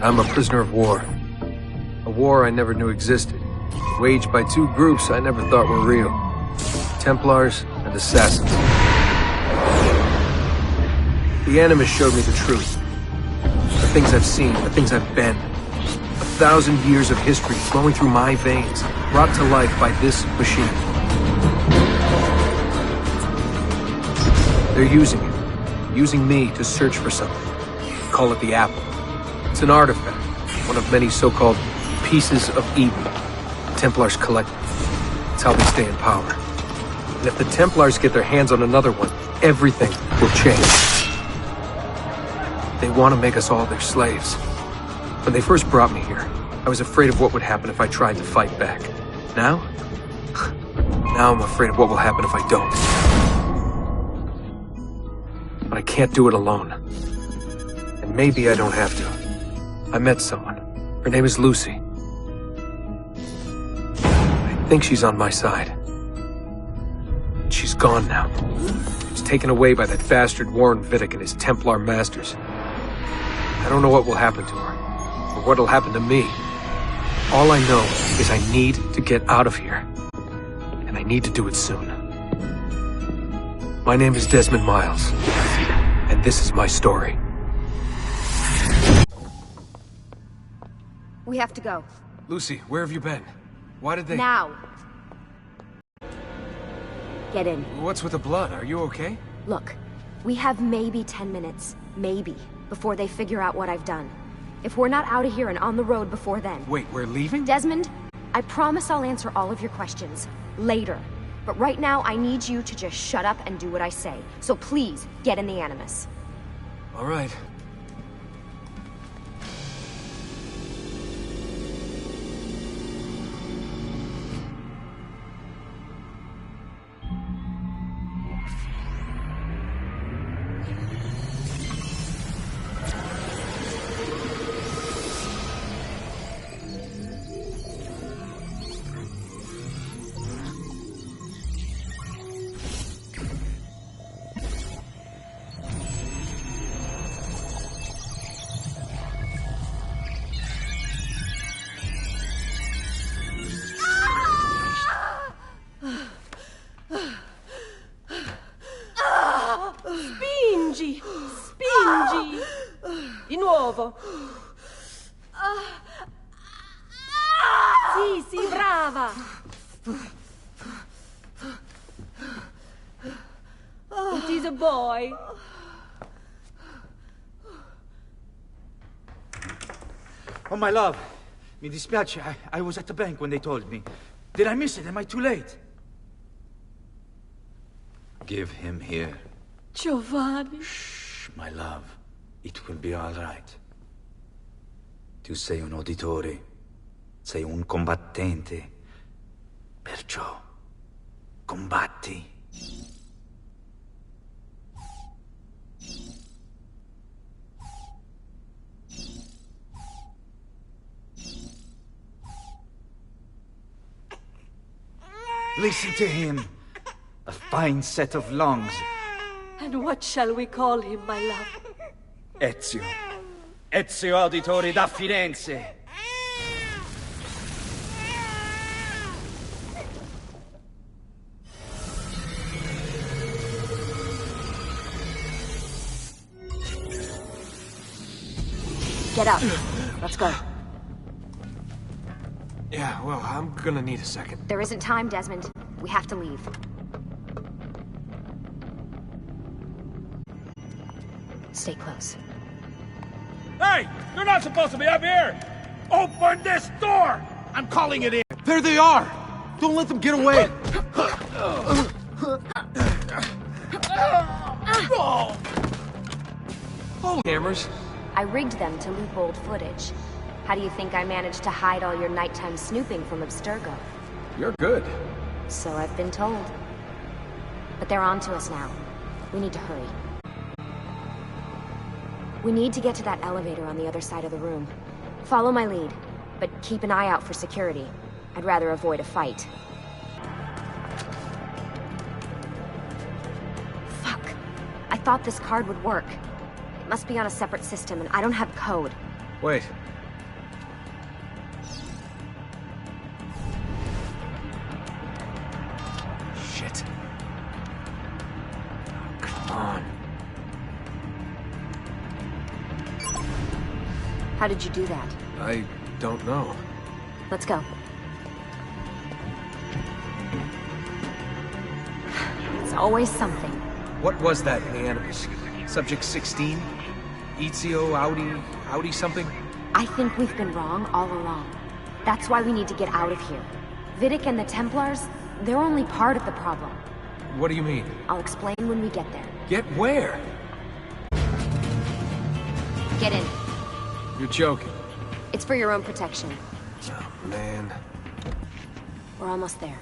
I'm a prisoner of war. A war I never knew existed, waged by two groups I never thought were real. Templars and Assassins. The Animus showed me the truth. The things I've seen, the things I've been. 1,000 years of history flowing through my veins, brought to life by this machine. They're using it. Using me to search for something. Call it the Apple. It's an artifact, one of many so-called pieces of Eden. Templars collect them. It's how they stay in power. And if the Templars get their hands on another one, everything will change. They want to make us all their slaves. When they first brought me here, I was afraid of what would happen if I tried to fight back. Now? Now I'm afraid of what will happen if I don't. But I can't do it alone. And maybe I don't have to. I met someone. Her name is Lucy. I think she's on my side. She's gone now. She's taken away by that bastard Warren Vidic and his Templar masters. I don't know what will happen to her, or what'll happen to me. All I know is I need to get out of here. And I need to do it soon. My name is Desmond Miles, and this is my story. We have to go. Lucy, where have you been? Why did they... Now! Get in. What's with the blood? Are you okay? Look, we have maybe 10 minutes. Maybe. Before they figure out what I've done. If we're not out of here and on the road before then... Wait, we're leaving? Desmond, I promise I'll answer all of your questions. Later. But right now, I need you to just shut up and do what I say. So please, get in the Animus. All right. Spingi! Spingi! Di nuovo! Sì, sì, brava! It is a boy. Oh, my love. Mi dispiace. I was at the bank when they told me. Did I miss it? Am I too late? Give him here. Giovanni. Shh, my love. It will be all right. Tu sei un uditore. Sei un combattente. Perciò, combatti. Listen to him. A fine set of lungs. And what shall we call him, my love? Ezio. Ezio Auditore da Firenze. Get up. Let's go. Yeah, well, I'm gonna need a second. There isn't time, Desmond. We have to leave. Stay close. Hey! You're not supposed to be up here! Open this door! I'm calling it in! There they are! Don't let them get away! Holy cameras! I rigged them to loop old footage. How do you think I managed to hide all your nighttime snooping from Abstergo? You're good. So I've been told. But they're on to us now. We need to hurry. We need to get to that elevator on the other side of the room. Follow my lead, but keep an eye out for security. I'd rather avoid a fight. Fuck. I thought this card would work. It must be on a separate system, and I don't have code. Wait, How did you do that? I don't know. Let's go. It's always something. What was that in the Animus? Subject 16? Ezio, Audi something? I think we've been wrong all along. That's why we need to get out of here. Vidic and the Templars, they're only part of the problem. What do you mean? I'll explain when we get there. Get where? Get in. You're joking. It's for your own protection. Oh, man. We're almost there.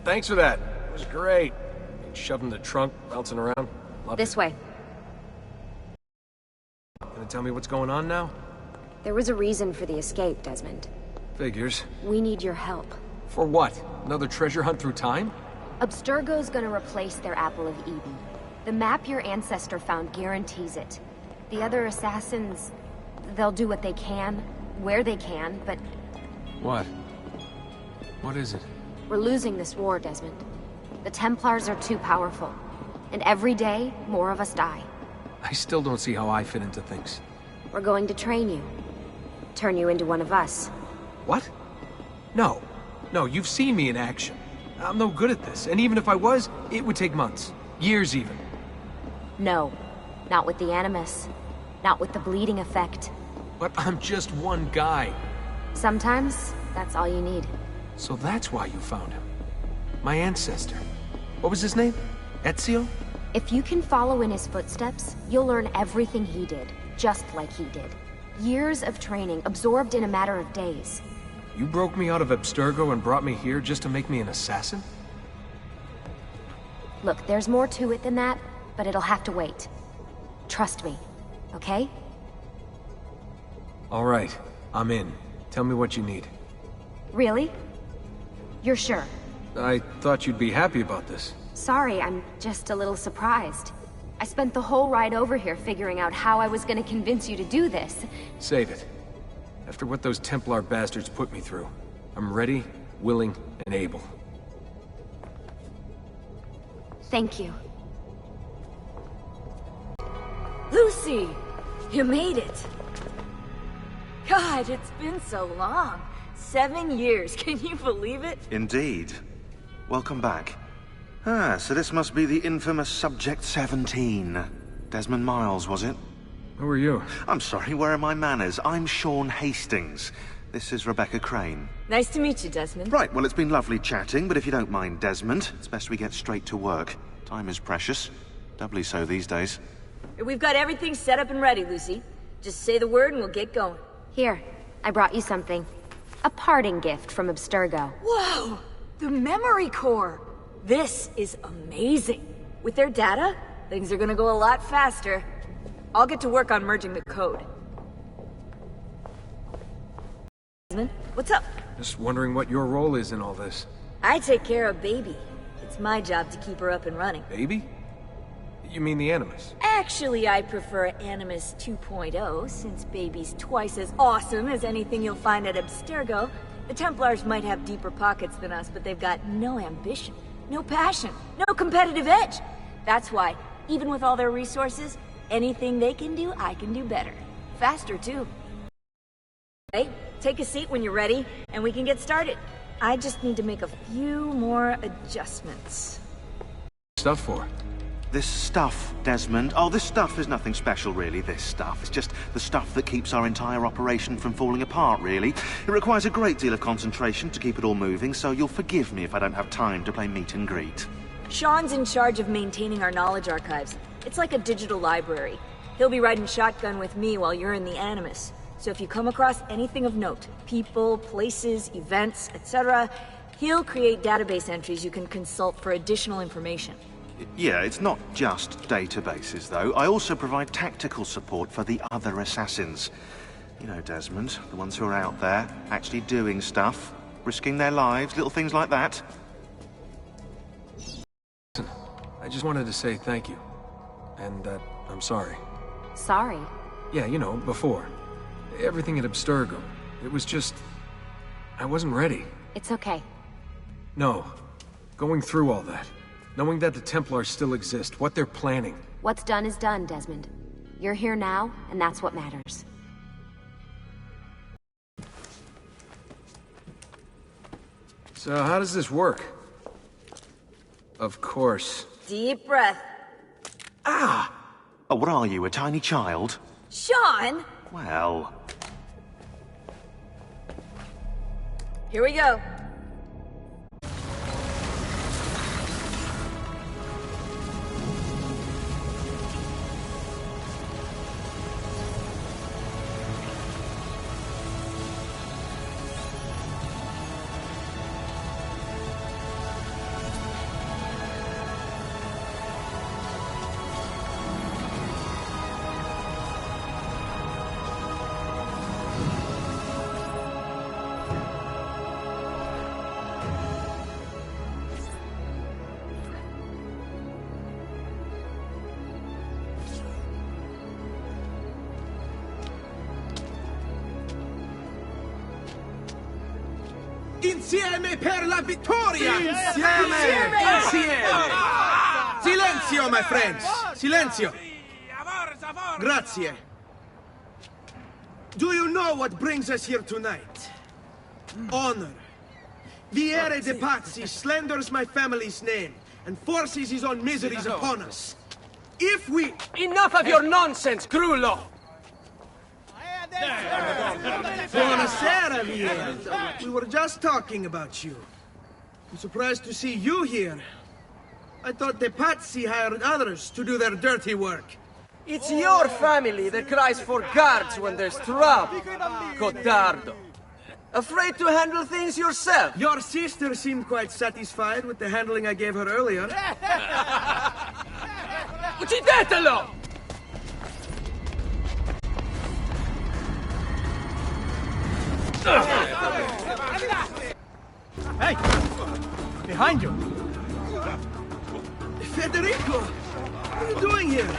Thanks for that. It was great. Shoved in the trunk, bouncing around. Loved This it. way. Gonna tell me what's going on now? There was a reason for the escape, Desmond. Figures. We need your help. For what? Another treasure hunt through time? Abstergo's gonna replace their Apple of Eden. The map your ancestor found guarantees it. The other assassins, they'll do what they can, where they can, but What? What is it? we're losing this war, Desmond. The Templars are too powerful. And every day, more of us die. I still don't see how I fit into things. We're going to train you. Turn you into one of us. What? No. No, you've seen me in action. I'm no good at this, and even if I was, it would take months. Years even. No. Not with the Animus. Not with the bleeding effect. But I'm just one guy. Sometimes, that's all you need. So that's why you found him. My ancestor. What was his name? Ezio? If you can follow in his footsteps, you'll learn everything he did, just like he did. Years of training, absorbed in a matter of days. You broke me out of Abstergo and brought me here just to make me an assassin? Look, there's more to it than that, but it'll have to wait. Trust me, okay? All right, I'm in. Tell me what you need. Really? You're sure? I thought you'd be happy about this. Sorry, I'm just a little surprised. I spent the whole ride over here figuring out how I was gonna convince you to do this. Save it. After what those Templar bastards put me through, I'm ready, willing, and able. Thank you. Lucy! You made it! God, it's been so long. 7 years, can you believe it? Indeed. Welcome back. Ah, so this must be the infamous Subject 17. Desmond Miles, was it? Who are you? I'm sorry, where are my manners? I'm Sean Hastings. This is Rebecca Crane. Nice to meet you, Desmond. Right, well, it's been lovely chatting, but if you don't mind, Desmond, it's best we get straight to work. Time is precious. Doubly so these days. We've got everything set up and ready, Lucy. Just say the word and we'll get going. Here, I brought you something. A parting gift from Abstergo. Whoa! The memory core! This is amazing. With their data, things are gonna go a lot faster. I'll get to work on merging the code. Desmond, what's up? Just wondering what your role is in all this. I take care of Baby. It's my job to keep her up and running. Baby? You mean the Animus? Actually, I prefer Animus 2.0, since Baby's twice as awesome as anything you'll find at Abstergo. The Templars might have deeper pockets than us, but they've got no ambition, no passion, no competitive edge. That's why, even with all their resources, anything they can do, I can do better. Faster, too. Okay, take a seat when you're ready, and we can get started. I just need to make a few more adjustments. Stuff for? This stuff, Desmond. Oh, this stuff is nothing special, really, this stuff. It's just the stuff that keeps our entire operation from falling apart, really. It requires a great deal of concentration to keep it all moving, so you'll forgive me if I don't have time to play meet and greet. Sean's in charge of maintaining our knowledge archives. It's like a digital library. He'll be riding shotgun with me while you're in the Animus. So if you come across anything of note, people, places, events, etc., he'll create database entries you can consult for additional information. Yeah, it's not just databases, though. I also provide tactical support for the other assassins. You know, Desmond, the ones who are out there, actually doing stuff, risking their lives, little things like that. I just wanted to say thank you. And that I'm sorry. Sorry. Yeah, you know, before. Everything at Abstergo. It was just... I wasn't ready. It's okay. No. Going through all that. Knowing that the Templars still exist, what they're planning. What's done is done, Desmond. You're here now, and that's what matters. So how does this work? Of course. Deep breath. Ah! Oh, what are you, a tiny child? Sean! Well... Here we go. Insieme per la vittoria! Insieme! Insieme! Silenzio, my friends! Silenzio! Grazie. Do you know what brings us here tonight? Honor. Viere de Pazzi slanders my family's name and forces his own miseries upon us. If we... Enough of your nonsense, Grullo! Buonasera, Viere. We were just talking about you. I'm surprised to see you here. I thought the Pazzi hired others to do their dirty work. It's your family that cries for guards when there's trouble, Codardo. Afraid to handle things yourself? Your sister seemed quite satisfied with the handling I gave her earlier. Uccidetelo! Hey! Behind you! Federico! What are you doing here?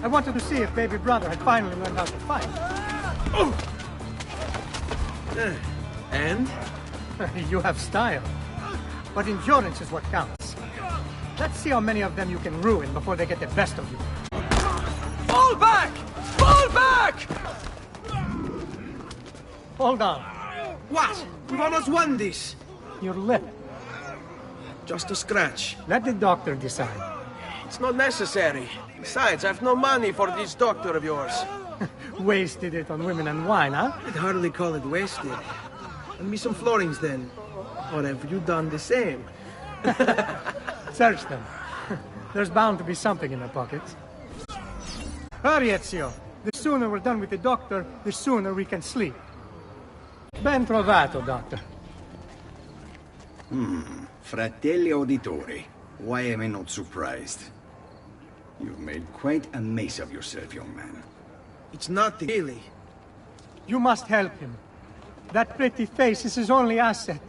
I wanted to see if baby brother had finally learned how to fight. And? You have style. But endurance is what counts. Let's see how many of them you can ruin before they get the best of you. Fall back! Fall back! Hold on. What? We've almost won this. Your lip. Just a scratch. Let the doctor decide. It's not necessary. Besides, I've no money for this doctor of yours. Wasted it on women and wine, huh? I'd hardly call it wasted. Lend me some florins then. Or have you done the same? Search them. There's bound to be something in their pockets. Hurry, Ezio. The sooner we're done with the doctor, the sooner we can sleep. Ben trovato, doctor. Fratelli auditori, why am I not surprised? You've made quite a mess of yourself, young man. It's nothing, really. You must help him. That pretty face is his only asset.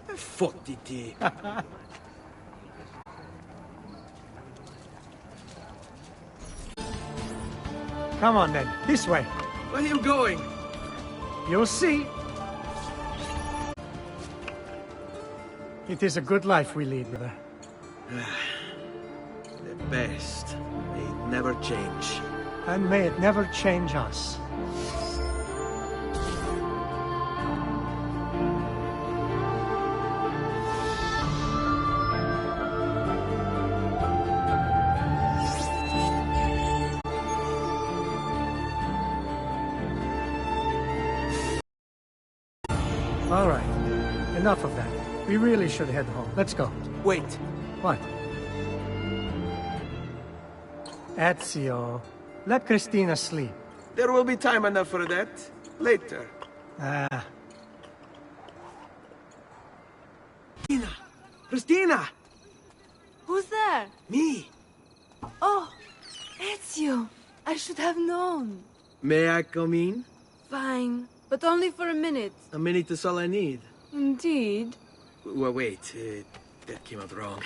Fottiti. Come on then, this way. Where are you going? You'll see. It is a good life we lead, brother. The best. May it never change. And may it never change us. All right. Enough of that. We really should head home. Let's go. Wait. What? Ezio, let Christina sleep. There will be time enough for that. Later. Christina! Christina! Who's there? Me! Oh, Ezio! I should have known. May I come in? Fine, but only for a minute. A minute is all I need. Indeed. Well, wait, that came out wrong.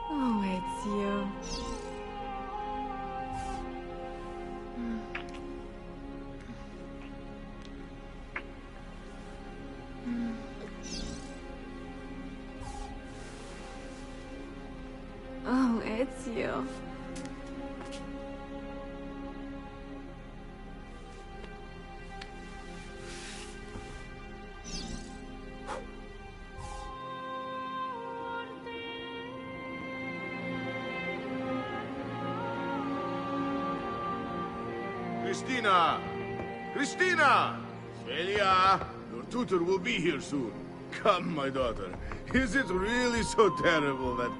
Oh, it's you. Oh, it's you. Christina! Christina! Celia, your tutor will be here soon. Come, my daughter. Is it really so terrible that...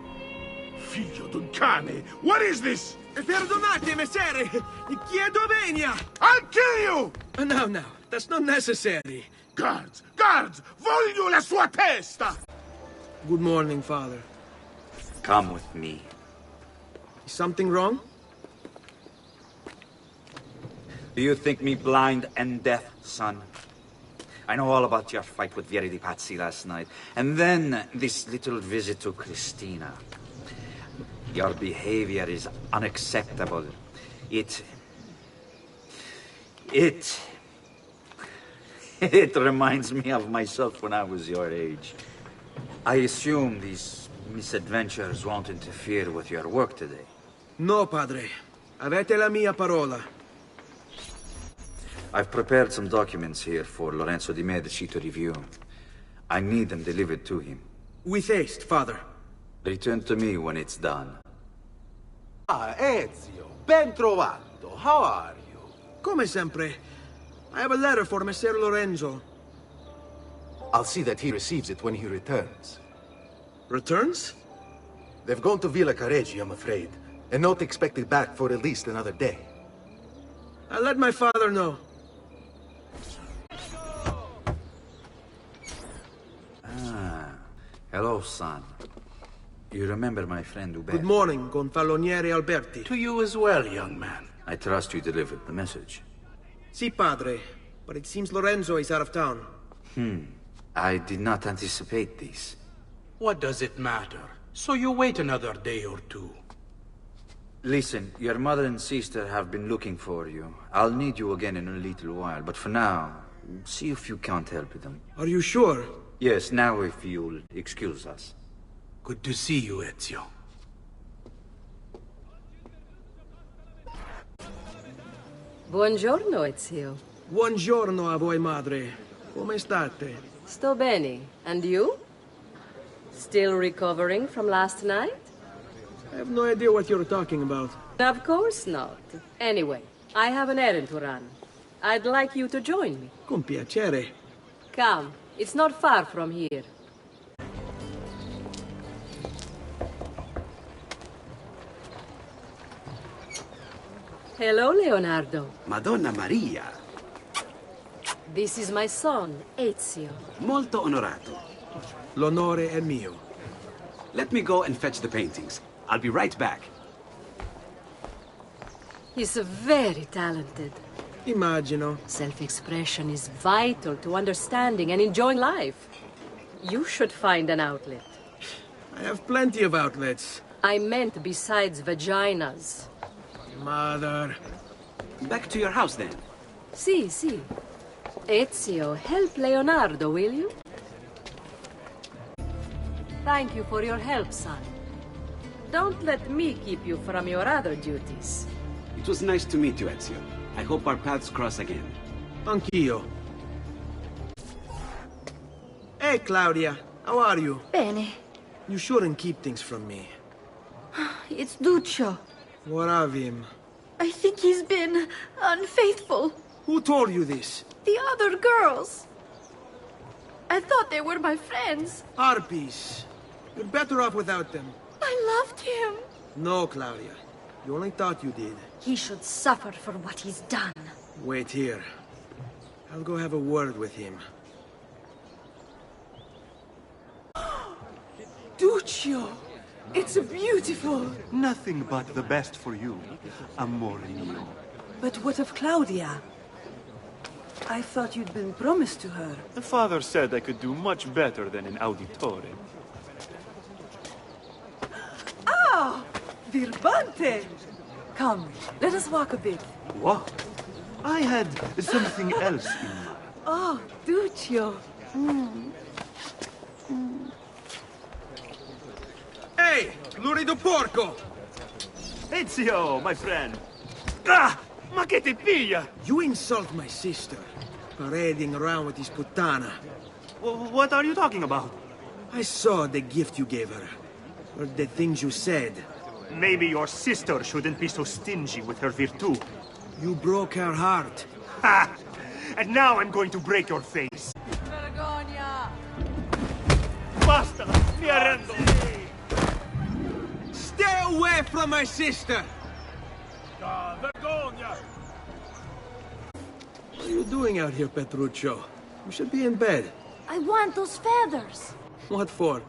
Figlio d'un cane! What is this? Perdonate, messere! Chiedo venia! I'll kill you! No, that's not necessary. Guards! Guards! Voglio la sua testa! Good morning, father. Come with me. Is something wrong? Do you think me blind and deaf, son? I know all about your fight with Vieri di Pazzi last night. And then this little visit to Christina. Your behavior is unacceptable. It reminds me of myself when I was your age. I assume these misadventures won't interfere with your work today. No, padre. Avete la mia parola. I've prepared some documents here for Lorenzo di Medici to review. I need them delivered to him. With haste, father. Return to me when it's done. Ah, Ezio, ben trovato. How are you? Come sempre. I have a letter for Messer Lorenzo. I'll see that he receives it when he returns. Returns? They've gone to Villa Careggi, I'm afraid, and not expected back for at least another day. I'll let my father know. Hello, son. You remember my friend Uberto? Good morning, Gonfaloniere Alberti. To you as well, young man. I trust you delivered the message. Si, padre. But it seems Lorenzo is out of town. I did not anticipate this. What does it matter? So you wait another day or two. Listen, your mother and sister have been looking for you. I'll need you again in a little while, but for now, see if you can't help them. Are you sure? Yes, now if you'll excuse us. Good to see you, Ezio. Buongiorno, Ezio. Buongiorno a voi, madre. Come state? Sto bene. And you? Still recovering from last night? I have no idea what you're talking about. Of course not. Anyway, I have an errand to run. I'd like you to join me. Con piacere. Come. It's not far from here. Hello, Leonardo. Madonna Maria. This is my son, Ezio. Molto onorato. L'onore è mio. Let me go and fetch the paintings. I'll be right back. He's very talented. Immagino. Self-expression is vital to understanding and enjoying life. You should find an outlet. I have plenty of outlets. I meant besides vaginas. Mother. Back to your house, then. Si. Ezio, help Leonardo, will you? Thank you for your help, son. Don't let me keep you from your other duties. It was nice to meet you, Ezio. I hope our paths cross again. Anch'io. Hey, Claudia. How are you? Bene. You shouldn't keep things from me. It's Duccio. What of him? I think he's been unfaithful. Who told you this? The other girls. I thought they were my friends. Harpies. You're better off without them. I loved him. No, Claudia. You only thought you did. He should suffer for what he's done. Wait here. I'll go have a word with him. Duccio! It's beautiful. Nothing but the best for you, amore mio. But what of Claudia? I thought you'd been promised to her. The father said I could do much better than an auditore. Ah! Birbante! Come, let us walk a bit. What? I had something else in mind. Oh, Duccio. Hey, lurido porco! Ezio, my friend. Ah! Ma che ti piglia? You insult my sister, parading around with this puttana. What are you talking about? I saw the gift you gave her, or the things you said. Maybe your sister shouldn't be so stingy with her virtù. You broke her heart. Ha! And now I'm going to break your face. Vergogna! Basta! Mi arrendo! Stay away from my sister! Vergogna! What are you doing out here, Petruccio? You should be in bed. I want those feathers. What for?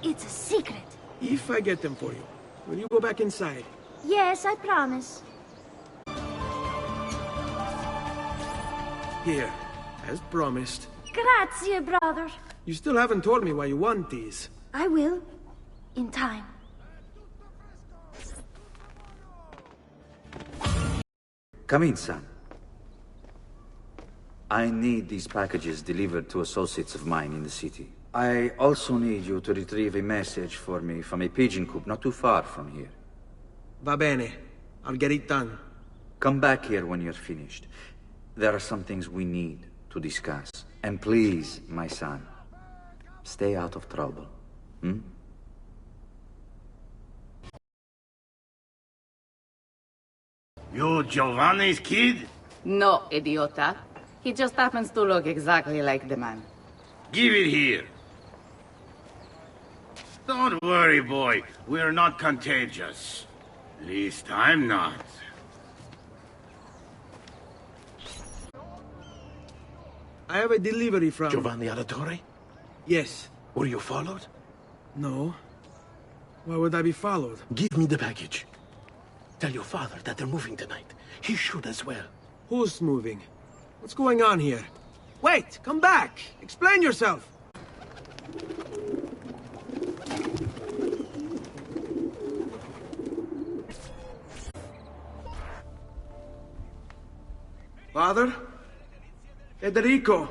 It's a secret. If I get them for you, will you go back inside? Yes, I promise. Here, as promised. Grazie, brother. You still haven't told me why you want these. I will. In time. Come in, son. I need these packages delivered to associates of mine in the city. I also need you to retrieve a message for me from a pigeon coop not too far from here. Va bene. I'll get it done. Come back here when you're finished. There are some things we need to discuss. And please, my son, stay out of trouble. Hmm? You Giovanni's kid? No, idiota. He just happens to look exactly like the man. Give it here. Don't worry, boy. We're not contagious. Least I'm not. I have a delivery from... Giovanni Auditore? Yes. Were you followed? No. Why would I be followed? Give me the package. Tell your father that they're moving tonight. He should as well. Who's moving? What's going on here? Wait! Come back! Explain yourself! Father? Federico!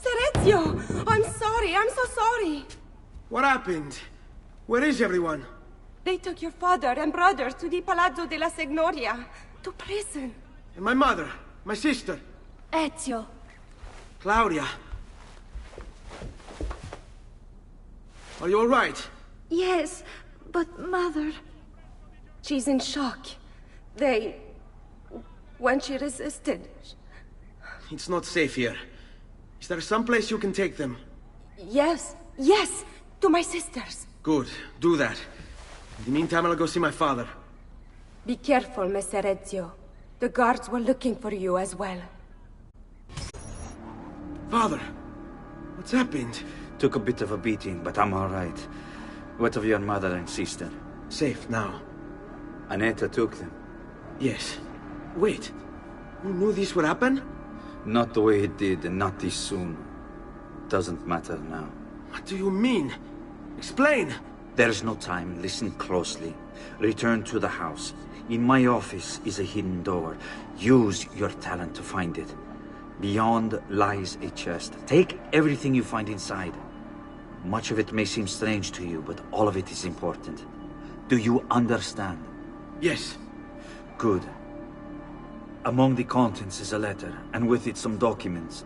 Serezio! I'm sorry, I'm so sorry! What happened? Where is everyone? They took your father and brother to the Palazzo della Signoria, to prison. And my mother? My sister? Ezio. Claudia? Are you all right? Yes, but Mother... She's in shock. When she resisted... It's not safe here. Is there some place you can take them? Yes, to my sisters. Good, do that. In the meantime, I'll go see my father. Be careful, Messer Ezio. The guards were looking for you as well. Father, what's happened? Took a bit of a beating, but I'm all right. What of your mother and sister? Safe now. Annetta took them. Yes. Wait. You knew this would happen? Not the way it did, and not this soon. Doesn't matter now. What do you mean? Explain! There's no time. Listen closely. Return to the house. In my office is a hidden door. Use your talent to find it. Beyond lies a chest. Take everything you find inside. Much of it may seem strange to you, but all of it is important. Do you understand? Yes. Good. Among the contents is a letter, and with it some documents.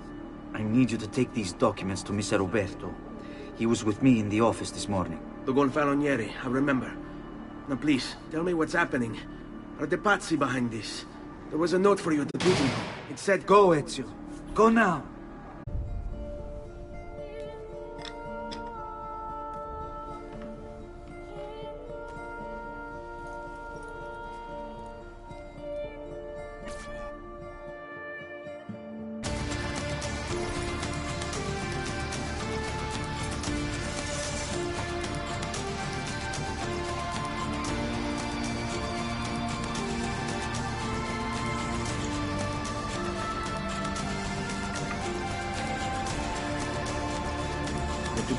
I need you to take these documents to Mr. Roberto. He was with me in the office this morning. The Gonfaloniere, I remember. Now please, tell me what's happening. Are the Pazzi behind this? There was a note for you at the meeting. It said... Go, Ezio. Go now.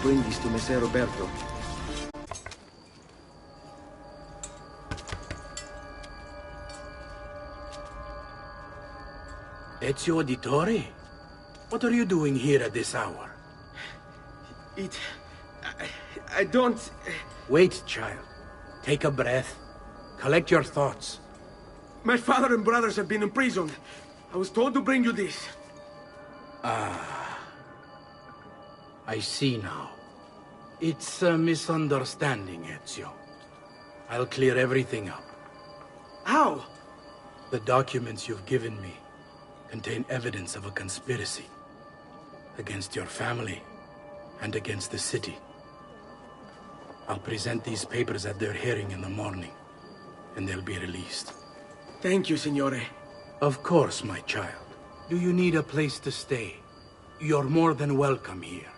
bring this to Messer Roberto. Ezio Auditore? What are you doing here at this hour? I don't... Wait, child. Take a breath. Collect your thoughts. My father and brothers have been imprisoned. I was told to bring you this. Ah. I see now. It's a misunderstanding, Ezio. I'll clear everything up. How? The documents you've given me contain evidence of a conspiracy against your family and against the city. I'll present these papers at their hearing in the morning, and they'll be released. Thank you, Signore. Of course, my child. Do you need a place to stay? You're more than welcome here.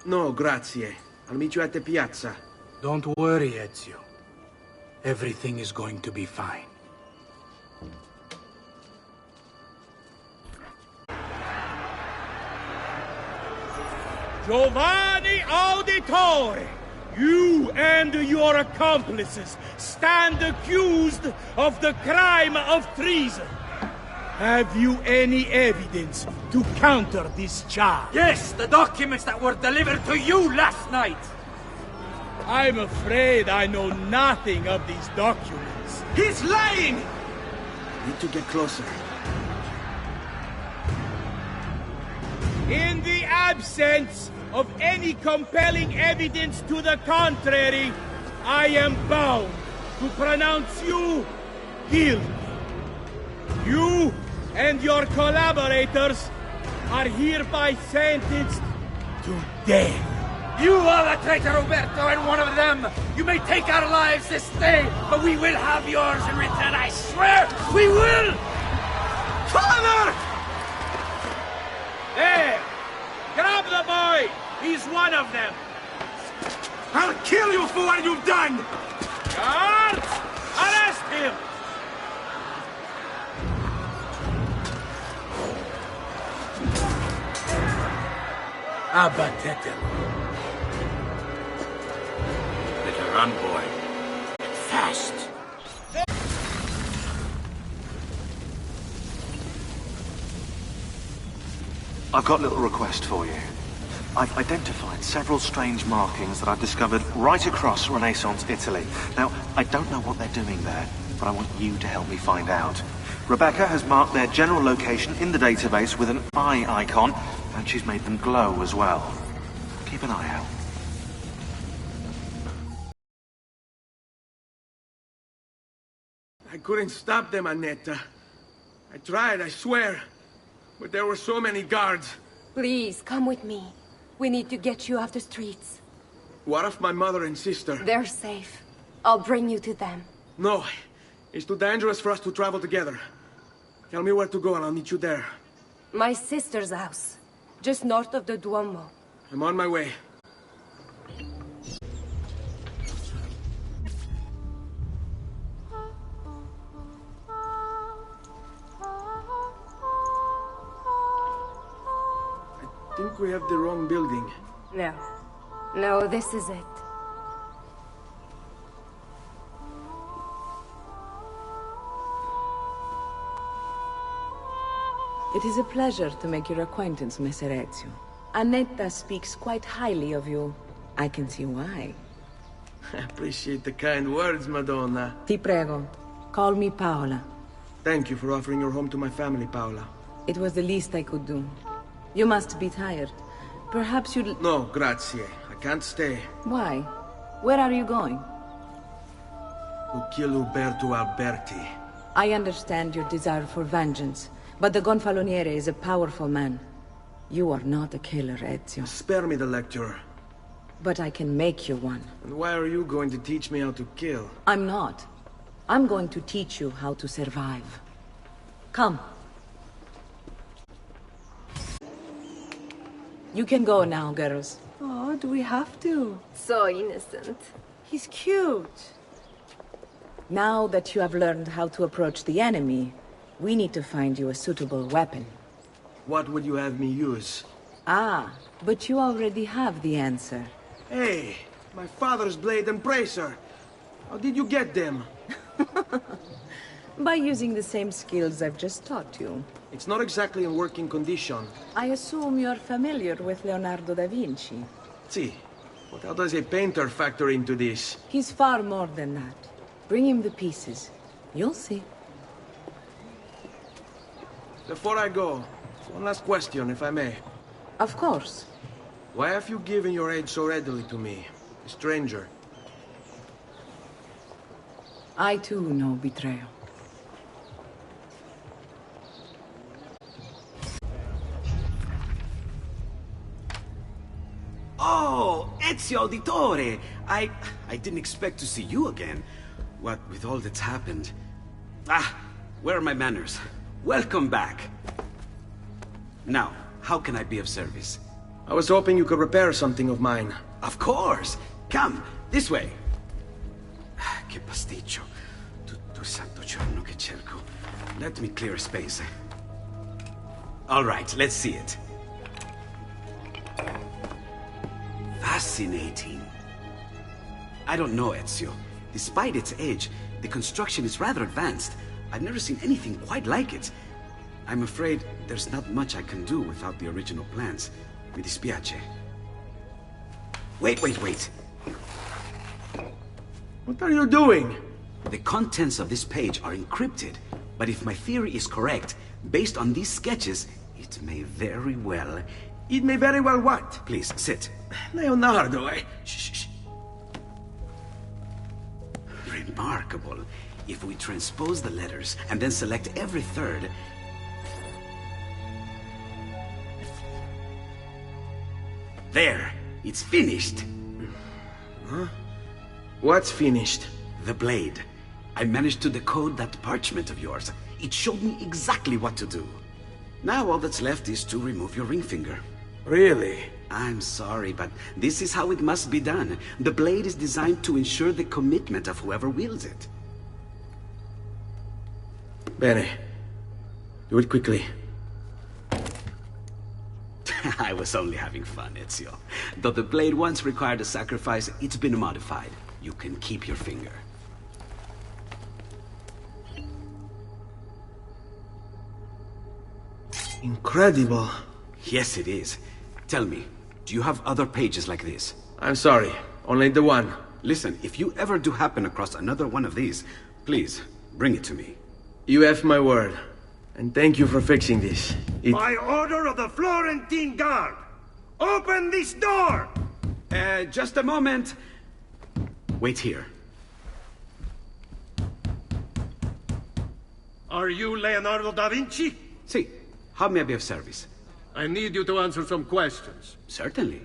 No, grazie. I'll meet you at the piazza. Don't worry, Ezio. Everything is going to be fine. Giovanni Auditore! You and your accomplices stand accused of the crime of treason. Have you any evidence to counter this charge? Yes, the documents that were delivered to you last night. I'm afraid I know nothing of these documents. He's lying! Need to get closer. In the absence of any compelling evidence to the contrary, I am bound to pronounce you guilty. You and your collaborators are hereby sentenced to death. You are the traitor, Roberto, and one of them. You may take our lives this day, but we will have yours in return, I swear! We will! Father! There! Grab the boy! He's one of them! I'll kill you for what you've done! Guards! Arrest him! Abatete. Better run, boy. Fast. I've got a little request for you. I've identified several strange markings that I've discovered right across Renaissance Italy. Now, I don't know what they're doing there, but I want you to help me find out. Rebecca has marked their general location in the database with an eye icon, and she's made them glow as well. Keep an eye out. I couldn't stop them, Annetta. I tried, I swear. But there were so many guards. Please, come with me. We need to get you off the streets. What of my mother and sister? They're safe. I'll bring you to them. No. It's too dangerous for us to travel together. Tell me where to go and I'll meet you there. My sister's house. Just north of the Duomo. I'm on my way. I think we have the wrong building. No. No, this is it. It is a pleasure to make your acquaintance, Messer Ezio. Annetta speaks quite highly of you. I can see why. I appreciate the kind words, Madonna. Ti prego, call me Paola. Thank you for offering your home to my family, Paola. It was the least I could do. You must be tired. Perhaps you'd... No, grazie. I can't stay. Why? Where are you going? To kill Uberto Alberti. I understand your desire for vengeance, but the Gonfaloniere is a powerful man. You are not a killer, Ezio. Spare me the lecture. But I can make you one. And why are you going to teach me how to kill? I'm not. I'm going to teach you how to survive. Come. You can go now, girls. Oh, do we have to? So innocent. He's cute. Now that you have learned how to approach the enemy, we need to find you a suitable weapon. What would you have me use? Ah, but you already have the answer. Hey, my father's blade and bracer. How did you get them? By using the same skills I've just taught you. It's not exactly in working condition. I assume you're familiar with Leonardo da Vinci. See, but how does a painter factor into this? He's far more than that. Bring him the pieces. You'll see. Before I go, one last question, if I may. Of course. Why have you given your aid so readily to me, a stranger? I too know betrayal. Oh, Ezio Auditore! I didn't expect to see you again. What with all that's happened. Ah, where are my manners? Welcome back. Now, how can I be of service? I was hoping you could repair something of mine. Of course! Come, this way! Che pasticcio. Tutto il santo giorno che cerco. Let me clear a space. All right, let's see it. Fascinating. I don't know, Ezio. Despite its age, the construction is rather advanced. I've never seen anything quite like it. I'm afraid there's not much I can do without the original plans. Mi dispiace. Wait. What are you doing? The contents of this page are encrypted, but if my theory is correct, based on these sketches, it may very well... It may very well what? Please, sit. Leonardo, Shh. Remarkable. If we transpose the letters and then select every third... There! It's finished! Huh? What's finished? The blade. I managed to decode that parchment of yours. It showed me exactly what to do. Now all that's left is to remove your ring finger. Really? I'm sorry, but this is how it must be done. The blade is designed to ensure the commitment of whoever wields it. Bene. Do it quickly. I was only having fun, Ezio. Though the blade once required a sacrifice, it's been modified. You can keep your finger. Incredible. Yes, it is. Tell me, do you have other pages like this? I'm sorry, only the one. Listen, if you ever do happen across another one of these, please, bring it to me. You have my word. And thank you for fixing this. By order of the Florentine Guard! Open this door! Just a moment. Wait here. Are you Leonardo da Vinci? Si. How may I be of service? I need you to answer some questions. Certainly.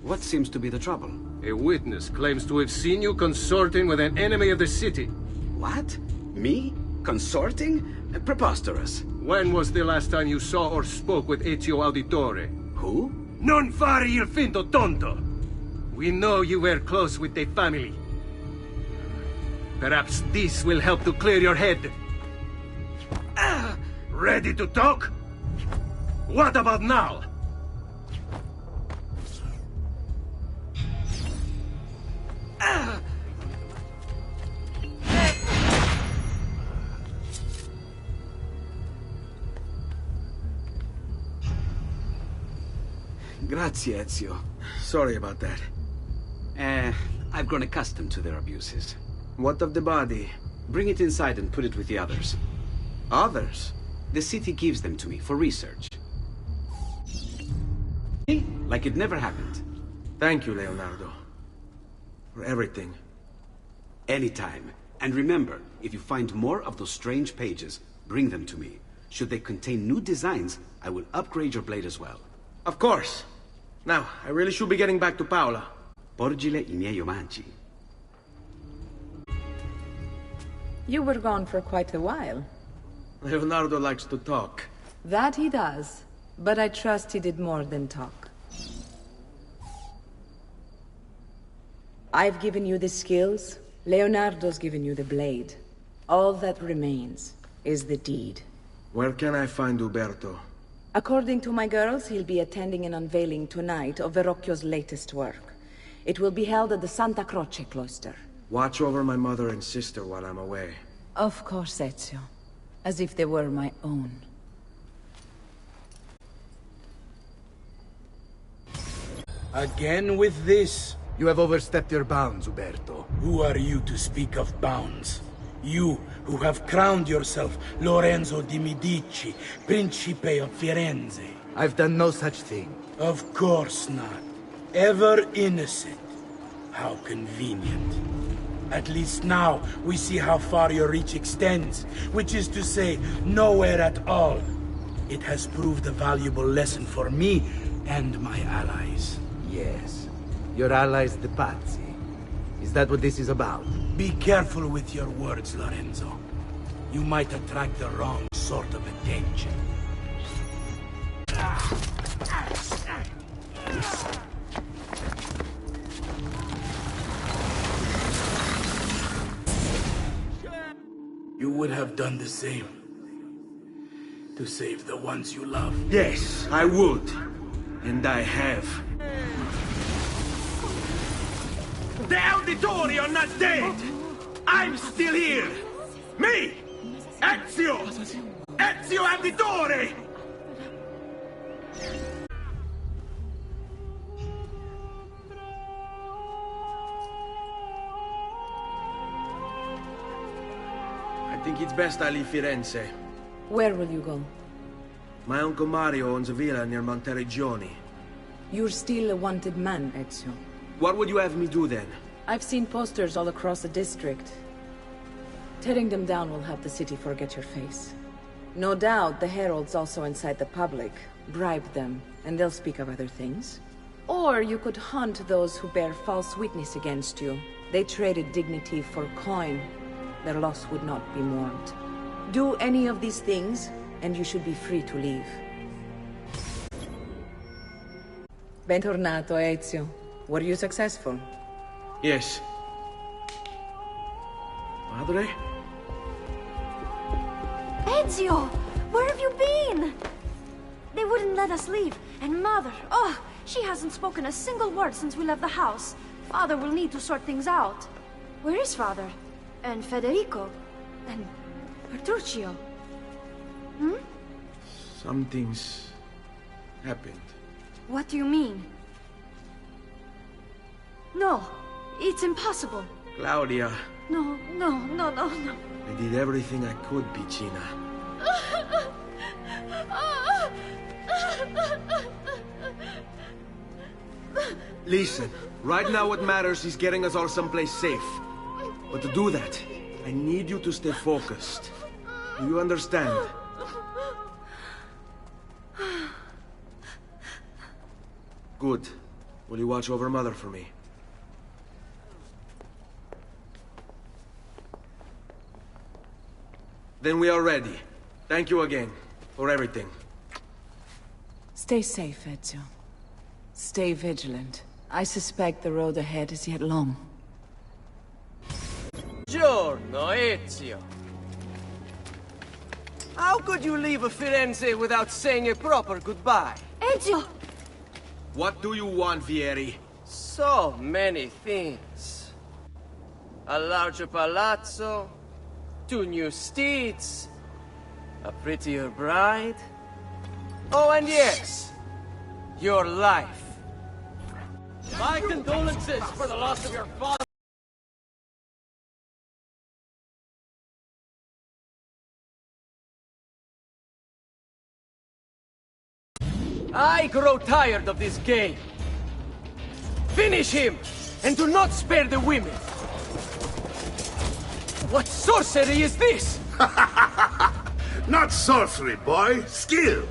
What seems to be the trouble? A witness claims to have seen you consorting with an enemy of the city. What? Me? Consorting? Preposterous. When was the last time you saw or spoke with Ezio Auditore? Who? Non fare il finto tonto! We know you were close with the family. Perhaps this will help to clear your head. Ready to talk? What about now? Grazie, Ezio. Sorry about that. I've grown accustomed to their abuses. What of the body? Bring it inside and put it with the others. Others? The city gives them to me for research. Like it never happened. Thank you, Leonardo. For everything. Anytime. And remember, if you find more of those strange pages, bring them to me. Should they contain new designs, I will upgrade your blade as well. Of course. Now, I really should be getting back to Paola. Porgile I miei omaggi. You were gone for quite a while. Leonardo likes to talk. That he does. But I trust he did more than talk. I've given you the skills. Leonardo's given you the blade. All that remains is the deed. Where can I find Uberto? According to my girls, he'll be attending an unveiling tonight of Verrocchio's latest work. It will be held at the Santa Croce cloister. Watch over my mother and sister while I'm away. Of course, Ezio. As if they were my own. Again with this? You have overstepped your bounds, Uberto. Who are you to speak of bounds? You, who have crowned yourself Lorenzo di Medici, Principe of Firenze. I've done no such thing. Of course not. Ever innocent. How convenient. At least now, we see how far your reach extends, which is to say, nowhere at all. It has proved a valuable lesson for me and my allies. Yes. Your allies, the Pazzi. Is that what this is about? Be careful with your words, Lorenzo. You might attract the wrong sort of attention. You would have done the same. To save the ones you love. Yes, I would. And I have. The Auditori are not dead! I'm still here! Me! Ezio! Ezio Auditore! I think it's best I leave Firenze. Where will you go? My Uncle Mario owns a villa near Monteriggioni. You're still a wanted man, Ezio. What would you have me do then? I've seen posters all across the district. Tearing them down will help the city forget your face. No doubt the heralds also incite the public. Bribe them, and they'll speak of other things. Or you could hunt those who bear false witness against you. They traded dignity for coin. Their loss would not be mourned. Do any of these things, and you should be free to leave. Bentornato, Ezio. Were you successful? Yes. Padre? Ezio! Where have you been? They wouldn't let us leave. And Mother, oh, she hasn't spoken a single word since we left the house. Father will need to sort things out. Where is Father? And Federico? And Petruccio? Hmm? Something's happened. What do you mean? No, it's impossible. Claudia. No. I did everything I could, Piccina. Listen, right now what matters is getting us all someplace safe. But to do that, I need you to stay focused. Do you understand? Good. Will you watch over Mother for me? Then we are ready. Thank you again for everything. Stay safe, Ezio. Stay vigilant. I suspect the road ahead is yet long. Giorno, Ezio. How could you leave Firenze without saying a proper goodbye? Ezio! What do you want, Vieri? So many things. A larger palazzo, 2 new steeds, a prettier bride. Oh, and yes, your life. My condolences for the loss of your father. I grow tired of this game. Finish him, and do not spare the women. What sorcery is this? Not sorcery, boy. Skill.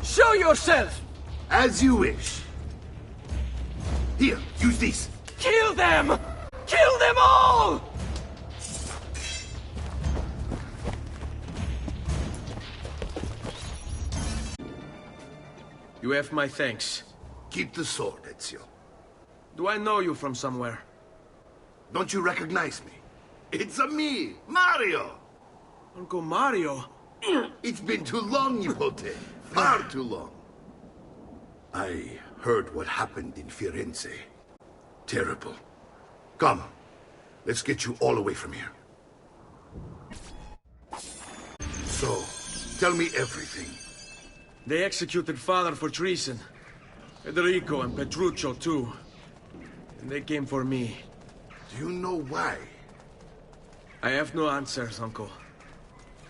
Show yourself! As you wish. Here, use this. Kill them! Kill them all! You have my thanks. Keep the sword, Ezio. Do I know you from somewhere? Don't you recognize me? It's me, Mario! Uncle Mario? It's been too long, Nipote. Far too long. I heard what happened in Firenze. Terrible. Come, let's get you all away from here. So, tell me everything. They executed Father for treason. Federico and Petruccio, too. And they came for me. Do you know why? I have no answers, Uncle.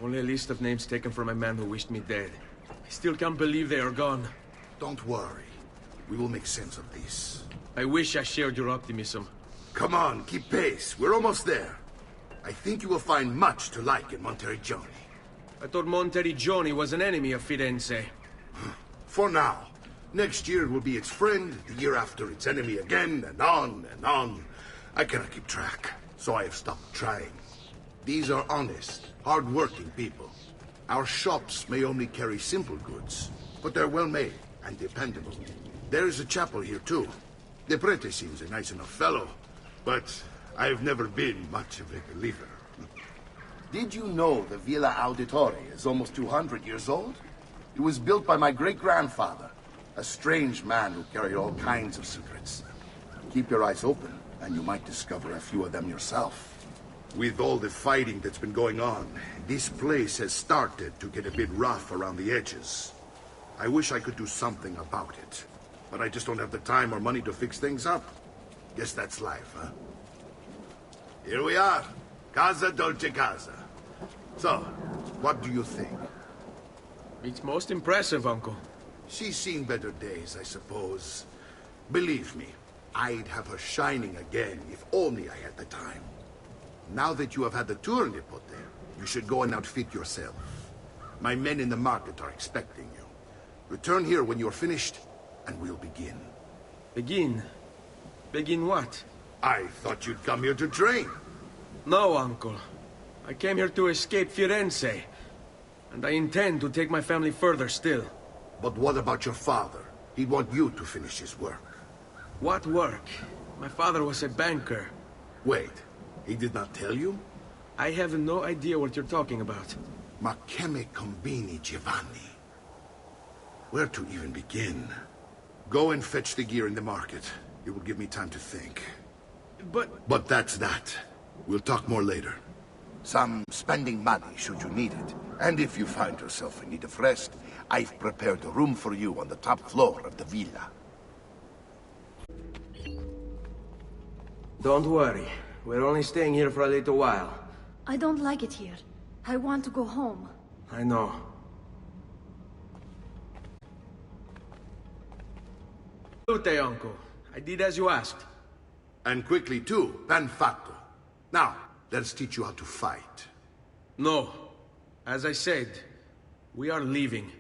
Only a list of names taken from a man who wished me dead. I still can't believe they are gone. Don't worry. We will make sense of this. I wish I shared your optimism. Come on, keep pace. We're almost there. I think you will find much to like in Monteriggioni. I thought Monteriggioni was an enemy of Firenze. For now. Next year it will be its friend, the year after its enemy again, and on and on. I cannot keep track, so I have stopped trying. These are honest, hard-working people. Our shops may only carry simple goods, but they're well-made and dependable. There is a chapel here, too. The prete seems a nice enough fellow, but I've never been much of a believer. Did you know the Villa Auditore is almost 200 years old? It was built by my great-grandfather, a strange man who carried all kinds of secrets. Keep your eyes open, and you might discover a few of them yourself. With all the fighting that's been going on, this place has started to get a bit rough around the edges. I wish I could do something about it, but I just don't have the time or money to fix things up. Guess that's life, huh? Here we are. Casa Dolce Casa. So, what do you think? It's most impressive, Uncle. She's seen better days, I suppose. Believe me, I'd have her shining again if only I had the time. Now that you have had the tour, Nipote, you should go and outfit yourself. My men in the market are expecting you. Return here when you're finished, and we'll begin. Begin? Begin what? I thought you'd come here to train. No, Uncle. I came here to escape Firenze. And I intend to take my family further still. But what about your father? He'd want you to finish his work. What work? My father was a banker. Wait, he did not tell you? I have no idea what you're talking about. Ma che me combini, Giovanni? Where to even begin? Go and fetch the gear in the market. It will give me time to think. But that's that. We'll talk more later. Some spending money should you need it. And if you find yourself in need of rest, I've prepared a room for you on the top floor of the villa. Don't worry. We're only staying here for a little while. I don't like it here. I want to go home. I know. Salute, Uncle. I did as you asked. And quickly, too. Ben fatto. Now, let's teach you how to fight. No. As I said, we are leaving.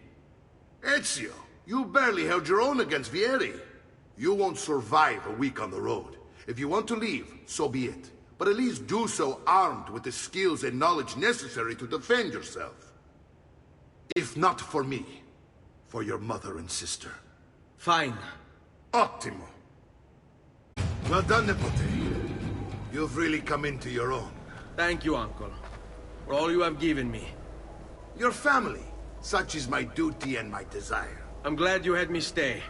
Ezio, you barely held your own against Vieri. You won't survive a week on the road. If you want to leave, so be it. But at least do so armed with the skills and knowledge necessary to defend yourself. If not for me, for your mother and sister. Fine. Ottimo. Well done, Nipote. You've really come into your own. Thank you, Uncle, for all you have given me. Your family. Such is my duty and my desire. I'm glad you had me stay.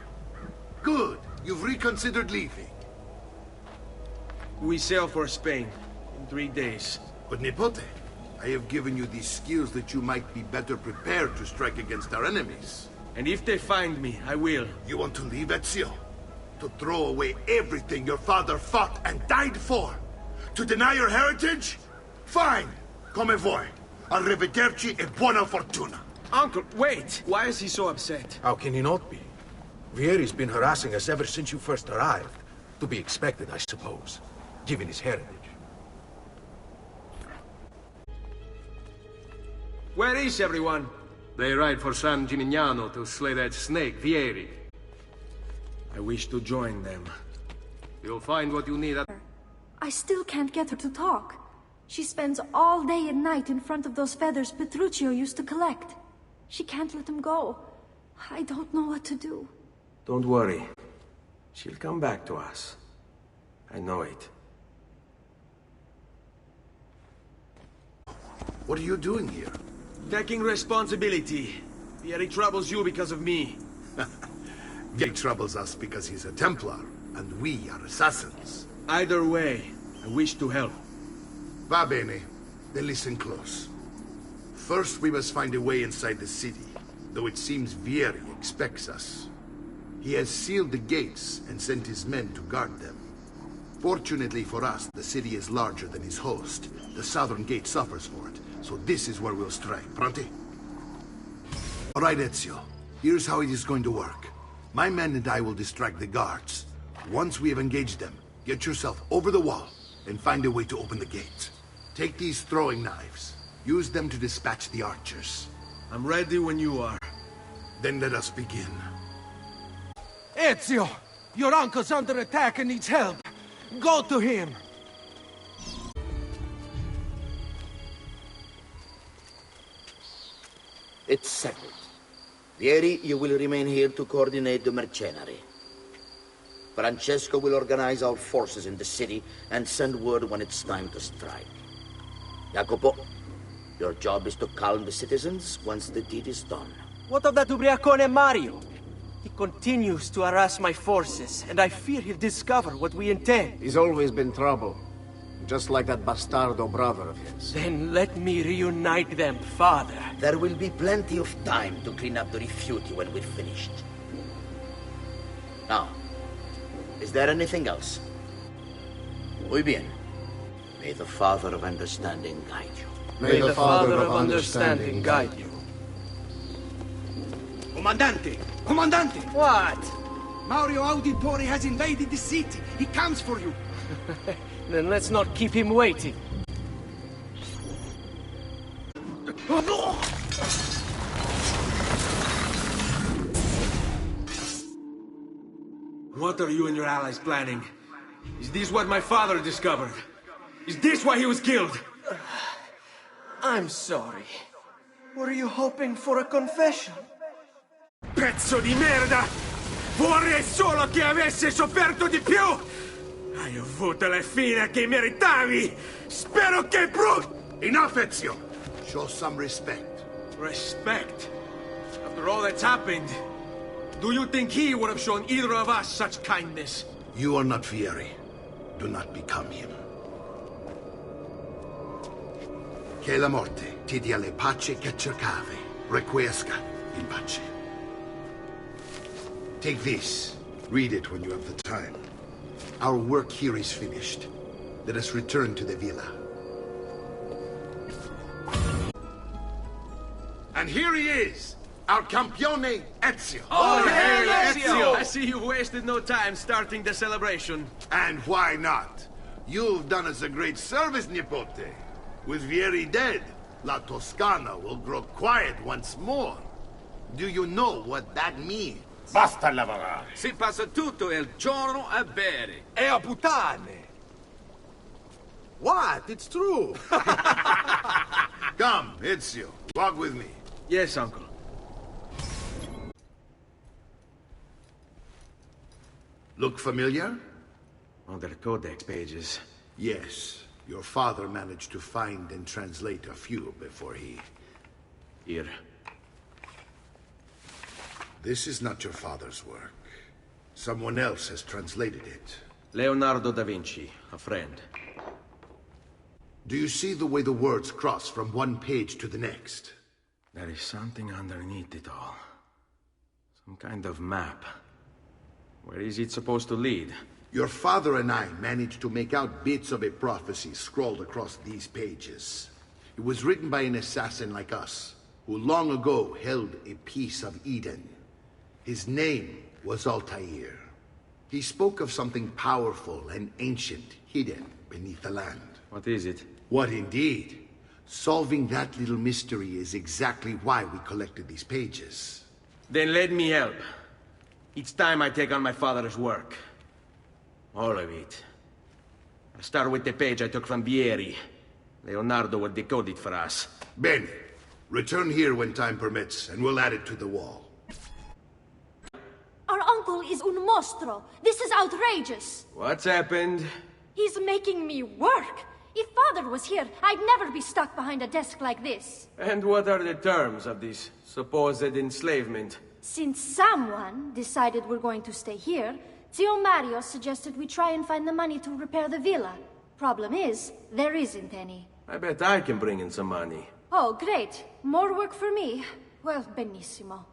Good. You've reconsidered leaving. We sail for Spain in 3 days. But Nipote, I have given you these skills that you might be better prepared to strike against our enemies. And if they find me, I will. You want to leave, Ezio? To throw away everything your father fought and died for? To deny your heritage? Fine. Come vuoi. Arrivederci e buona fortuna. Uncle, wait! Why is he so upset? How can he not be? Vieri's been harassing us ever since you first arrived. To be expected, I suppose, given his heritage. Where is everyone? They ride for San Gimignano to slay that snake, Vieri. I wish to join them. You'll find what you need at... I still can't get her to talk. She spends all day and night in front of those feathers Petruccio used to collect. She can't let them go. I don't know what to do. Don't worry. She'll come back to us. I know it. What are you doing here? Taking responsibility. Vieri troubles you because of me. He troubles us because he's a Templar, and we are assassins. Either way, I wish to help. Va bene. Then listen close. First, we must find a way inside the city, though it seems Vieri expects us. He has sealed the gates and sent his men to guard them. Fortunately for us, the city is larger than his host. The southern gate suffers for it, so this is where we'll strike. Pronti? All right, Ezio. Here's how it is going to work. My men and I will distract the guards. Once we have engaged them, get yourself over the wall and find a way to open the gate. Take these throwing knives. Use them to dispatch the archers. I'm ready when you are. Then let us begin. Ezio! Your uncle's under attack and needs help. Go to him! It's settled. Vieri, you will remain here to coordinate the mercenary. Francesco will organize our forces in the city and send word when it's time to strike. Jacopo, your job is to calm the citizens once the deed is done. What of that ubriacone Mario? He continues to harass my forces, and I fear he'll discover what we intend. He's always been trouble. Just like that bastardo brother of his. Then let me reunite them, father. There will be plenty of time to clean up the rifiuti when we're finished. Now, is there anything else? Muy bien. May the Father of Understanding guide you. May the Father of Understanding guide you. Comandante! Comandante! What? Mario Auditore has invaded the city. He comes for you. Then let's not keep him waiting. What are you and your allies planning? Is this what my father discovered? Is this why he was killed? I'm sorry. Were you hoping for a confession? Pezzo di merda! Vorrei solo che avesse sofferto di più! Hai avuto la fine che meritavi! Spero che Enough, Ezio! Show some respect. Respect? After all that's happened, do you think he would have shown either of us such kindness? You are not Vieri. Do not become him. Che la morte ti dia le pace che cercavi. Requiesca in pace. Take this. Read it when you have the time. Our work here is finished. Let us return to the villa. And here he is, our campione Ezio. Oh, hey, Ezio! I see you wasted no time starting the celebration. And why not? You've done us a great service, Nipote. With Vieri dead, La Toscana will grow quiet once more. Do you know what that means? Basta lavorare. Si passa tutto il giorno a bere. E a puttane! What? It's true! Come, Ezio, walk with me. Yes, uncle. Look familiar? On their codex pages. Yes. Your father managed to find and translate a few before he... Here. This is not your father's work. Someone else has translated it. Leonardo da Vinci, a friend. Do you see the way the words cross from one page to the next? There is something underneath it all. Some kind of map. Where is it supposed to lead? Your father and I managed to make out bits of a prophecy scrawled across these pages. It was written by an assassin like us, who long ago held a piece of Eden. His name was Altair. He spoke of something powerful and ancient hidden beneath the land. What is it? What indeed? Solving that little mystery is exactly why we collected these pages. Then let me help. It's time I take on my father's work. All of it. I'll start with the page I took from Vieri. Leonardo will decode it for us. Bene. Return here when time permits, and we'll add it to the wall. Our uncle is un mostro. This is outrageous. What's happened? He's making me work. If Father was here, I'd never be stuck behind a desk like this. And what are the terms of this supposed enslavement? Since someone decided we're going to stay here, Zio Mario suggested we try and find the money to repair the villa. Problem is, there isn't any. I bet I can bring in some money. Oh, great. More work for me. Well, benissimo.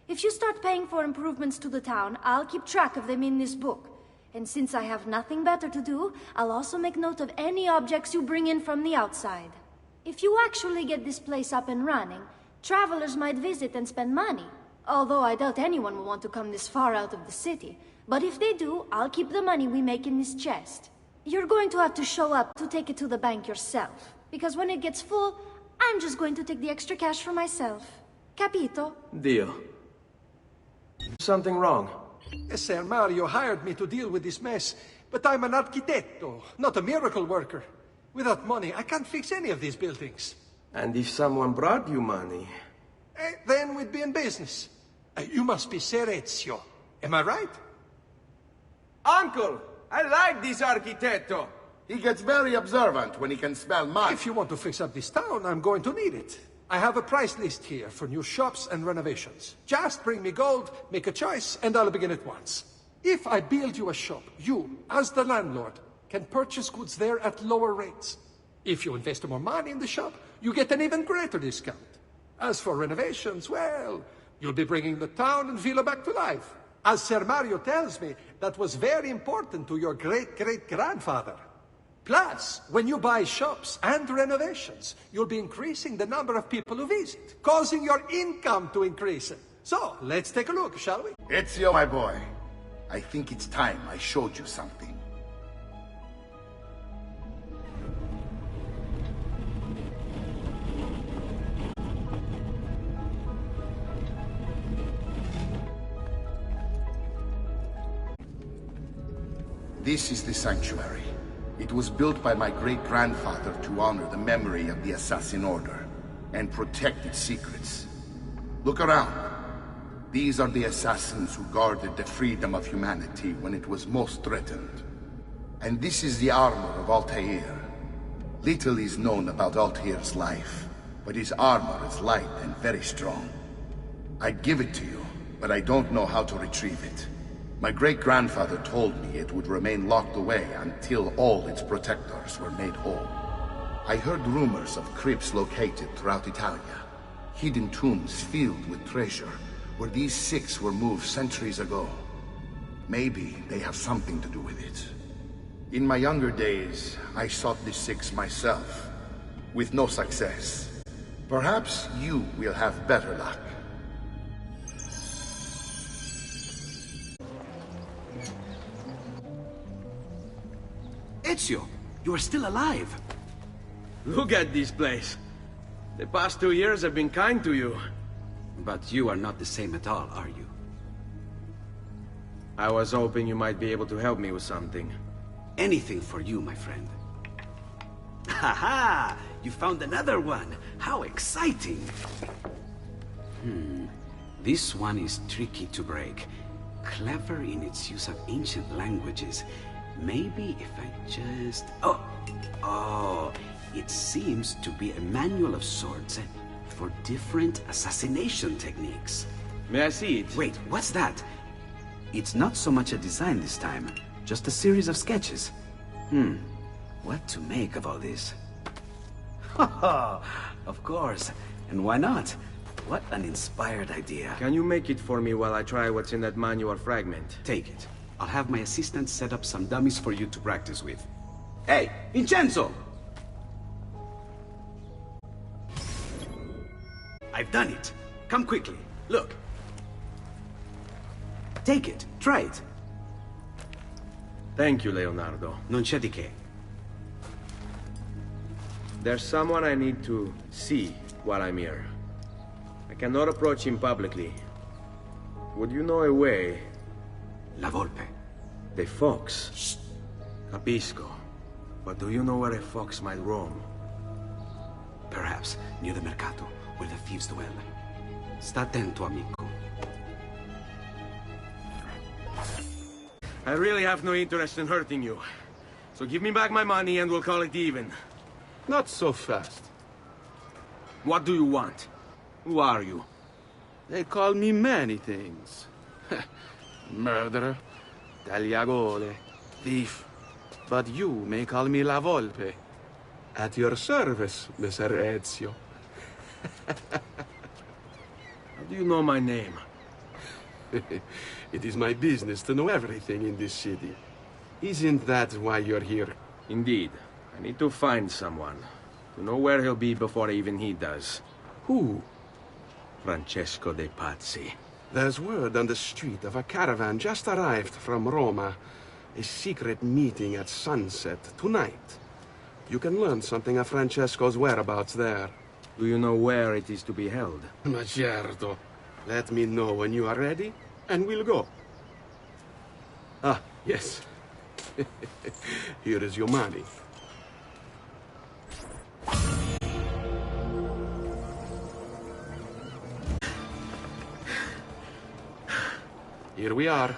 If you start paying for improvements to the town, I'll keep track of them in this book. And since I have nothing better to do, I'll also make note of any objects you bring in from the outside. If you actually get this place up and running, travelers might visit and spend money. Although I doubt anyone will want to come this far out of the city. But if they do, I'll keep the money we make in this chest. You're going to have to show up to take it to the bank yourself. Because when it gets full, I'm just going to take the extra cash for myself. Capito? Deal. Something wrong? Ser Mario hired me to deal with this mess, but I'm an architetto, not a miracle worker. Without money, I can't fix any of these buildings. And if someone brought you money? Then we'd be in business. You must be Ser Ezio. Am I right? Uncle! I like this architetto! He gets very observant when he can smell mud. If you want to fix up this town, I'm going to need it. I have a price list here for new shops and renovations. Just bring me gold, make a choice, and I'll begin at once. If I build you a shop, you, as the landlord, can purchase goods there at lower rates. If you invest more money in the shop, you get an even greater discount. As for renovations, well, you'll be bringing the town and villa back to life. As Ser Mario tells me, that was very important to your great-great-grandfather. Plus, when you buy shops and renovations, you'll be increasing the number of people who visit, causing your income to increase. So, let's take a look, shall we? Ezio, my boy. I think it's time I showed you something. This is the sanctuary. It was built by my great-grandfather to honor the memory of the Assassin Order and protect its secrets. Look around. These are the assassins who guarded the freedom of humanity when it was most threatened. And this is the armor of Altair. Little is known about Altair's life, but his armor is light and very strong. I'd give it to you, but I don't know how to retrieve it. My great-grandfather told me it would remain locked away until all its protectors were made whole. I heard rumors of crypts located throughout Italia, hidden tombs filled with treasure, where these six were moved centuries ago. Maybe they have something to do with it. In my younger days, I sought the six myself, with no success. Perhaps you will have better luck. Ezio, you are still alive. Look at this place. The past 2 years have been kind to you. But you are not the same at all, are you? I was hoping you might be able to help me with something. Anything for you, my friend. Ha-ha! You found another one! How exciting! This one is tricky to break. Clever in its use of ancient languages. Maybe if I just... Oh, it seems to be a manual of sorts for different assassination techniques. May I see it? Wait, what's that? It's not so much a design this time, just a series of sketches. What to make of all this? Of course, and why not? What an inspired idea. Can you make it for me while I try what's in that manual fragment? Take it. I'll have my assistant set up some dummies for you to practice with. Hey, Vincenzo! I've done it. Come quickly. Look. Take it. Try it. Thank you, Leonardo. Non c'è di che. There's someone I need to see while I'm here. I cannot approach him publicly. Would you know a way? La Volpe. The fox. Shh. Capisco. But do you know where a fox might roam? Perhaps near the Mercato, where the thieves dwell. Sta attento, amico. I really have no interest in hurting you. So give me back my money and we'll call it even. Not so fast. What do you want? Who are you? They call me many things. Murderer, tagliagole, thief. But you may call me La Volpe. At your service, Messer Ezio. How do you know my name? It is my business to know everything in this city. Isn't that why you're here? Indeed. I need to find someone. To know where he'll be before even he does. Who? Francesco de Pazzi. There's word on the street of a caravan just arrived from Roma. A secret meeting at sunset tonight. You can learn something of Francesco's whereabouts there. Do you know where it is to be held? Ma certo. Let me know when you are ready, and we'll go. Ah, yes. Here is your money. Here we are.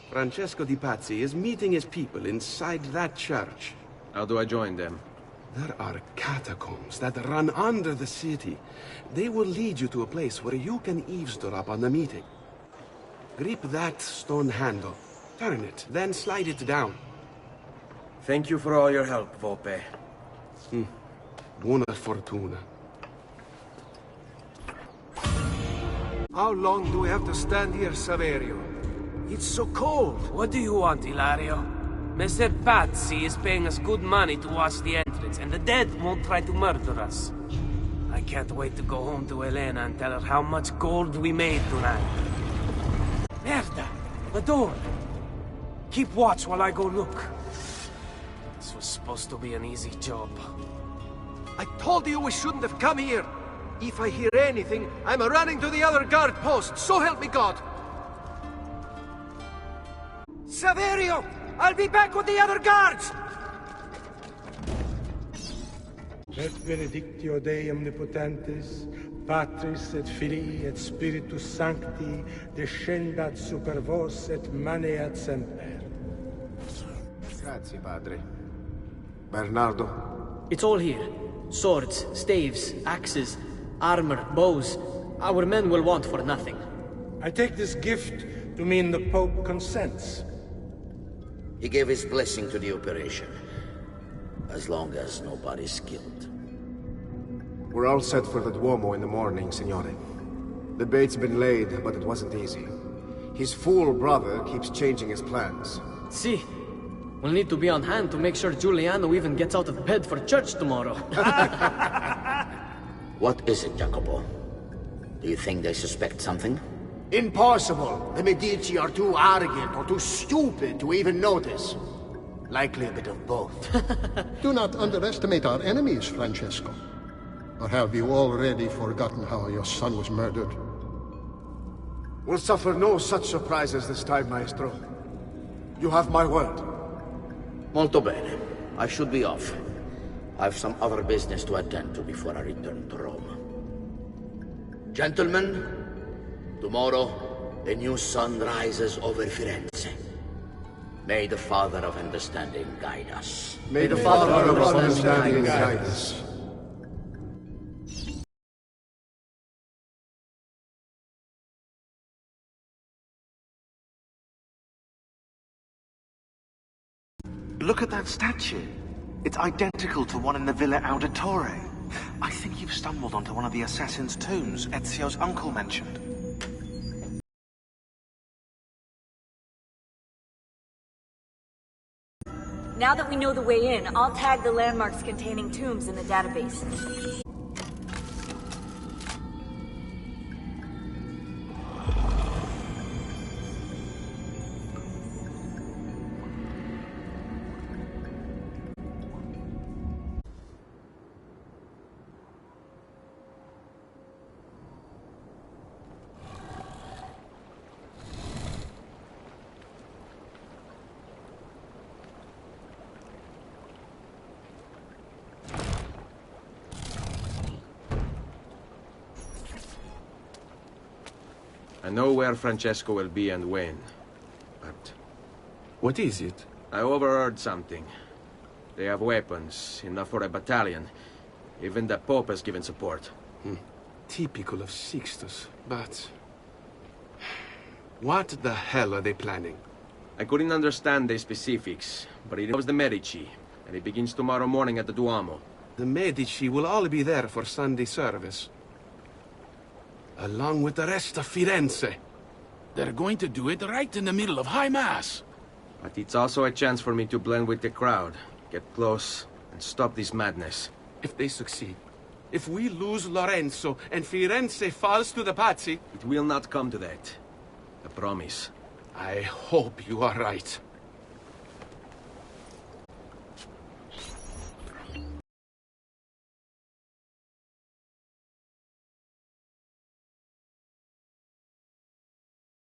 Francesco di Pazzi is meeting his people inside that church. How do I join them? There are catacombs that run under the city. They will lead you to a place where you can eavesdrop on the meeting. Grip that stone handle. Turn it, then slide it down. Thank you for all your help, Volpe. Buona fortuna. How long do we have to stand here, Saverio? It's so cold. What do you want, Ilario? Messer Pazzi is paying us good money to watch the entrance, and the dead won't try to murder us. I can't wait to go home to Elena and tell her how much gold we made tonight. Merda! The door! Keep watch while I go look. This was supposed to be an easy job. I told you we shouldn't have come here. If I hear anything, I'm running to the other guard post, so help me God! Saverio! I'll be back with the other guards! Et benedictio Dei omnipotentis, Patris et Filii et Spiritus Sancti, descendat super vos et maneat semper. Grazie, Padre. Bernardo? It's all here. Swords, staves, axes, armor, bows. Our men will want for nothing. I take this gift to mean the Pope consents. He gave his blessing to the operation. As long as nobody's killed. We're all set for the Duomo in the morning, Signore. The bait's been laid, but it wasn't easy. His fool brother keeps changing his plans. See, we'll need to be on hand to make sure Giuliano even gets out of bed for church tomorrow. What is it, Jacopo? Do you think they suspect something? Impossible! The Medici are too arrogant or too stupid to even notice. Likely a bit of both. Do not underestimate our enemies, Francesco. Or have you already forgotten how your son was murdered? We'll suffer no such surprises this time, Maestro. You have my word. Molto bene. I should be off. I've some other business to attend to before I return to Rome. Gentlemen, tomorrow, a new sun rises over Firenze. May the Father of Understanding guide us. May the Father of Understanding guide us. Look at that statue. It's identical to one in the Villa Auditore. I think you've stumbled onto one of the assassin's tombs Ezio's uncle mentioned. Now that we know the way in, I'll tag the landmarks containing tombs in the database. I know where Francesco will be and when, but... What is it? I overheard something. They have weapons, enough for a battalion. Even the Pope has given support. Typical of Sixtus, but... what the hell are they planning? I couldn't understand the specifics, but it was the Medici, and it begins tomorrow morning at the Duomo. The Medici will all be there for Sunday service. Along with the rest of Firenze. They're going to do it right in the middle of High Mass. But it's also a chance for me to blend with the crowd, get close, and stop this madness. If they succeed, if we lose Lorenzo and Firenze falls to the Pazzi... It will not come to that. I promise. I hope you are right.